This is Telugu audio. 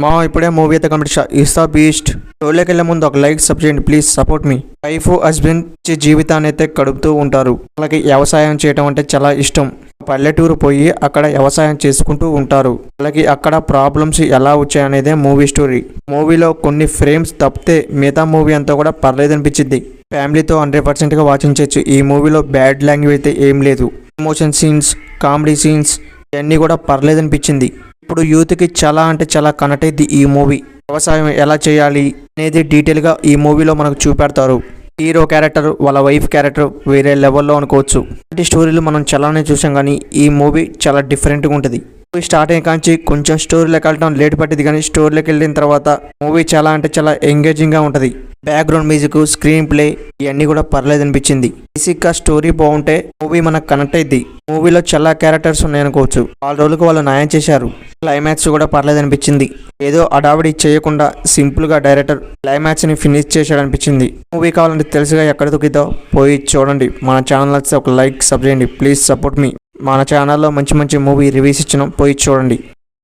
మా ఇప్పుడే మూవీ అయితే కంప్లీట్ ఇస్తా బీస్ట్. షోలోకి వెళ్ళే ముందు ఒక లైక్ సబ్ చేయండి please, support me. Wife husband జీవితాన్ని అయితే గడుపుతూ ఉంటారు. వాళ్ళకి వ్యవసాయం చేయడం అంటే చాలా ఇష్టం. పల్లెటూరు పోయి అక్కడ వ్యవసాయం చేసుకుంటూ ఉంటారు. వాళ్ళకి అక్కడ ప్రాబ్లమ్స్ ఎలా వచ్చాయనేదే మూవీ స్టోరీ. మూవీలో కొన్ని ఫ్రేమ్స్ తప్పితే మిగతా మూవీ అంతా కూడా పర్లేదనిపించింది. ఫ్యామిలీతో 100%గా వాచించవచ్చు. ఈ మూవీలో బ్యాడ్ లాంగ్వేజ్ అయితే ఏం లేదు. ఎమోషన్ సీన్స్, కామెడీ సీన్స్ ఇవన్నీ కూడా పర్లేదనిపించింది. ఇప్పుడు యూత్కి చాలా అంటే చాలా కనెక్ట్ అయింది ఈ మూవీ. వ్యవసాయం ఎలా చేయాలి అనేది డీటెయిల్గా ఈ మూవీలో మనకు చూపెడతారు. హీరో క్యారెక్టర్ వాళ్ళ వైఫ్ క్యారెక్టర్ వేరే లెవెల్లో అనుకోవచ్చు. ఇలాంటి స్టోరీలు మనం చాలానే చూసాం, కానీ ఈ మూవీ చాలా డిఫరెంట్గా ఉంటుంది. మూవీ స్టార్ట్ అయిన కాంచి కొంచెం స్టోరీలోకి వెళ్ళడం లేట్ పట్టింది, కానీ స్టోరీలోకి వెళ్ళిన తర్వాత మూవీ చాలా అంటే చాలా ఎంగేజింగ్గా ఉంటుంది. బ్యాక్గ్రౌండ్ మ్యూజిక్, స్క్రీన్ ప్లే ఇవన్నీ కూడా పర్లేదు అనిపించింది. బేసిక్గా స్టోరీ బాగుంటే మూవీ మనకు కనెక్ట్ అయింది. మూవీలో చాలా క్యారెక్టర్స్ ఉన్నాయనుకోవచ్చు. వాళ్ళ రోజులకు వాళ్ళు న్యాయం చేశారు. క్లైమాక్స్ కూడా పర్లేదు అనిపించింది. ఏదో అడావిడి చేయకుండా సింపుల్గా డైరెక్టర్ క్లైమాక్స్ని ఫినిష్ చేశాడు అనిపించింది. మూవీ కావాలంటే తెలుసుగా ఎక్కడ దొరికిద్దో పోయి చూడండి. మన ఛానల్ నచ్చితే ఒక లైక్ సబ్ చేయండి ప్లీజ్, సపోర్ట్ మీ. మన ఛానల్లో మంచి మంచి మూవీ రివ్యూస్ ఇచ్చినాం, పోయి చూడండి.